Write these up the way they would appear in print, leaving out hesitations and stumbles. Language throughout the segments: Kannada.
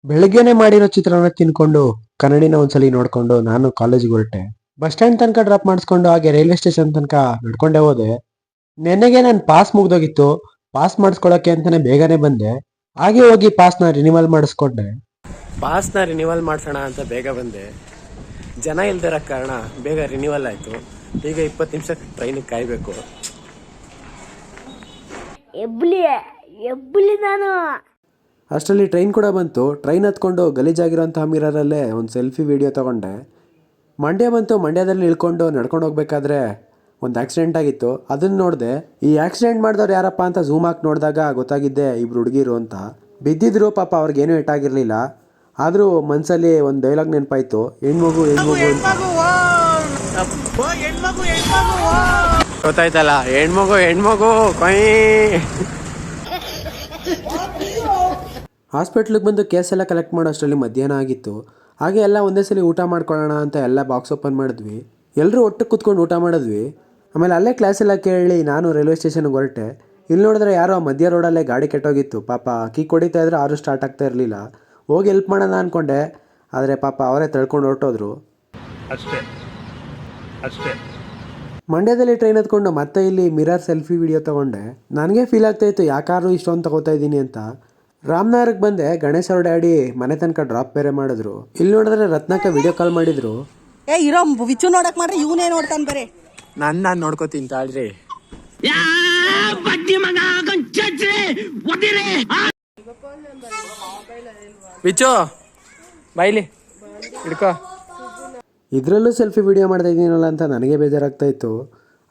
ಬೆಳಗ್ಗೆನೆ ಮಾಡಿರೋ ಚಿತ್ರಾನ್ನ ತಿನ್ಕೊಂಡು ಕನ್ನಡಿನ ಒಂದ್ಸಲಿ ನೋಡ್ಕೊಂಡು ನಾನು ಕಾಲೇಜಿಗೆ ಹೊರಟೆ. ಬಸ್ ಸ್ಟ್ಯಾಂಡ್ ತನಕ ಡ್ರಾಪ್ ಮಾಡಿಸ್ಕೊಂಡು ಹಾಗೆ ರೈಲ್ವೆ ಸ್ಟೇಷನ್ ತನಕ ನಡ್ಕೊಂಡೇ ಹೋದೆ. ನೆನ್ನೆಗೆ ನನ್ನ ಪಾಸ್ ಮುಗ್ದೋಗಿತ್ತು. ಪಾಸ್ ಮಾಡಿಸ್ಕೊಳಕ್ಕೆ ಅಂತಾನೆ ಬೇಗನೆ ಬಂದೆ. ಹಾಗೆ ಹೋಗಿ ಪಾಸ್ನ ರಿನಿವಲ್ ಮಾಡಿಸ್ಕೊಂಡೆ. ಪಾಸ್ನ ರಿನಿವಲ್ ಮಾಡ್ಸೋಣ ಅಂತ ಬೇಗ ಬಂದೆ. ಜನ ಇಲ್ದಿರೋ ಕಾರಣ ಬೇಗ ರಿನಿವಲ್ ಆಯ್ತು. ಈಗ 20 ನಿಮಿಷ ಟ್ರೈನಿಗೆ ಕಾಯ್ಬೇಕು. ನಾನು ಅಷ್ಟರಲ್ಲಿ ಟ್ರೈನ್ ಕೂಡ ಬಂತು. ಟ್ರೈನ್ ಹತ್ಕೊಂಡು ಗಲೀಜಾಗಿರೋಂತಹ ಮಿರರಲ್ಲೇ ಒಂದು ಸೆಲ್ಫಿ ವಿಡಿಯೋ ತಗೊಂಡೆ. ಮಂಡ್ಯ ಬಂತು. ಮಂಡ್ಯದಲ್ಲಿ ಇಳ್ಕೊಂಡು ನಡ್ಕೊಂಡು ಹೋಗ್ಬೇಕಾದ್ರೆ ಒಂದು ಆಕ್ಸಿಡೆಂಟ್ ಆಗಿತ್ತು. ಅದನ್ನು ನೋಡಿದೆ. ಈ ಆಕ್ಸಿಡೆಂಟ್ ಮಾಡಿದವ್ರು ಯಾರಪ್ಪ ಅಂತ ಝೂಮ್ ಹಾಕಿ ನೋಡಿದಾಗ ಗೊತ್ತಾಗಿದ್ದೆ ಇಬ್ರು ಹುಡುಗಿರು ಅಂತ. ಬಿದ್ದಿದ್ರು, ಪಾಪ ಅವ್ರಿಗೇನೂ ಏಟಾಗಿರಲಿಲ್ಲ. ಆದರೂ ಮನಸ್ಸಲ್ಲಿ ಒಂದು ಡೈಲಾಗ್ ನೆನಪಾಯಿತು, ಹೆಣ್ಮಗು ಗೊತ್ತಾಯ್ತಲ್ಲ, ಹೆಣ್ಮಗು ಕೊಯ್. ಹಾಸ್ಪಿಟ್ಲಿಗೆ ಬಂದು ಕೇಸ್ ಎಲ್ಲ ಕಲೆಕ್ಟ್ ಮಾಡೋ ಅಷ್ಟರಲ್ಲಿ ಮಧ್ಯಾಹ್ನ ಆಗಿತ್ತು. ಹಾಗೆ ಎಲ್ಲ ಒಂದೇ ಸಲ ಊಟ ಮಾಡ್ಕೊಳ್ಳೋಣ ಅಂತ ಎಲ್ಲ ಬಾಕ್ಸ್ ಓಪನ್ ಮಾಡಿದ್ವಿ. ಎಲ್ಲರೂ ಒಟ್ಟು ಕೂತ್ಕೊಂಡು ಊಟ ಮಾಡಿದ್ವಿ. ಆಮೇಲೆ ಅಲ್ಲೇ ಕ್ಲಾಸೆಲ್ಲ ಕೇಳಿ ನಾನು ರೈಲ್ವೆ ಸ್ಟೇಷನ್ಗೆ ಹೊರಟೆ. ಇಲ್ಲಿ ನೋಡಿದ್ರೆ ಯಾರೋ ಮಧ್ಯ ರೋಡಲ್ಲೇ ಗಾಡಿ ಕೆಟ್ಟೋಗಿತ್ತು. ಪಾಪ ಕೀ ಕೊಡಿತಾ ಇದ್ರೆ ಆರು ಸ್ಟಾರ್ಟ್ ಆಗ್ತಾ ಇರಲಿಲ್ಲ. ಹೋಗಿ ಹೆಲ್ಪ್ ಮಾಡೋಣ ಅಂದ್ಕೊಂಡೆ, ಆದರೆ ಪಾಪ ಅವರೇ ತಳ್ಕೊಂಡು ಹೊರಟೋದ್ರು. ಅಷ್ಟೇ ಮಂಡ್ಯದಲ್ಲಿ ಟ್ರೈನ್ ಹತ್ಕೊಂಡು ಮತ್ತೆ ಇಲ್ಲಿ ಮಿರರ್ ಸೆಲ್ಫಿ ವಿಡಿಯೋ ತೊಗೊಂಡೆ. ನನಗೆ ಫೀಲ್ ಆಗ್ತಾಯಿತ್ತು ಯಾಕಾದ್ರೂ ಇಷ್ಟೊಂದು ತಗೋತಾ ಇದ್ದೀನಿ ಅಂತ. ರಾಮನಗರಕ್ಕೆ ಬಂದೆ. ಗಣೇಶ್ ಅವ್ರ ಡ್ಯಾಡಿ ಮನೆ ತನಕ ಡ್ರಾಪ್ ಬೇರೆ ಮಾಡಿದ್ರು. ಇಲ್ಲಿ ನೋಡಿದ್ರೆ ರತ್ನಕ್ಕ ವಿಡಿಯೋ ಕಾಲ್ ಮಾಡಿದ್ರು. ಇರೋ ವಿಚು ನೋಡಕ್ ಮಾಡ್ರೆ ಇವನೇ ನೋಡ್ತಾನೆ ಬರೇ. ನಾನು ನೋಡ್ಕೋತೀನಿ ತಾಳ್ರಿ. ವಿಚು ಬೈಲಿ ಹಿಡ್ಕೋ. ಇದರಲ್ಲೂ ಸೆಲ್ಫಿ ವಿಡಿಯೋ ಮಾಡ್ತಾ ಇದ್ದೀನಲ್ಲ ಅಂತ ನನಗೆ ಬೇಜಾರಾಗ್ತಾ ಇತ್ತು.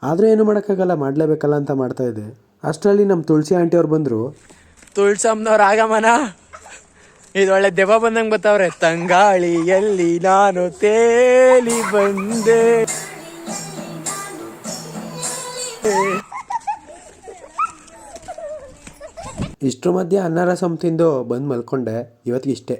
ಆದರೂ ಏನು ಮಾಡೋಕ್ಕಾಗಲ್ಲ, ಮಾಡಲೇಬೇಕಲ್ಲ ಅಂತ ಮಾಡ್ತಾಯಿದ್ದೆ. ಅಷ್ಟರಲ್ಲಿ ನಮ್ಮ ತುಳಸಿ ಆಂಟಿ ಅವ್ರು ಬಂದರು. ತುಳ್ಸಮ್ನವ್ರ ಆಗಮನ ಇದೊಳ್ಳೆ ದೆವ್ವ ಬಂದಂಗೆ ಬರ್ತಾವ್ರೆ. ತಂಗಾಳಿಯಲ್ಲಿ ನಾನು ತೇಲಿ ಬಂದೆ. ಇಷ್ಟರ ಮಧ್ಯೆ ಅನ್ನ ರಸಂ ತಿಂದು ಬಂದು ಮಲ್ಕೊಂಡೆ. ಇವತ್ತಿಗೆ ಇಷ್ಟೇ.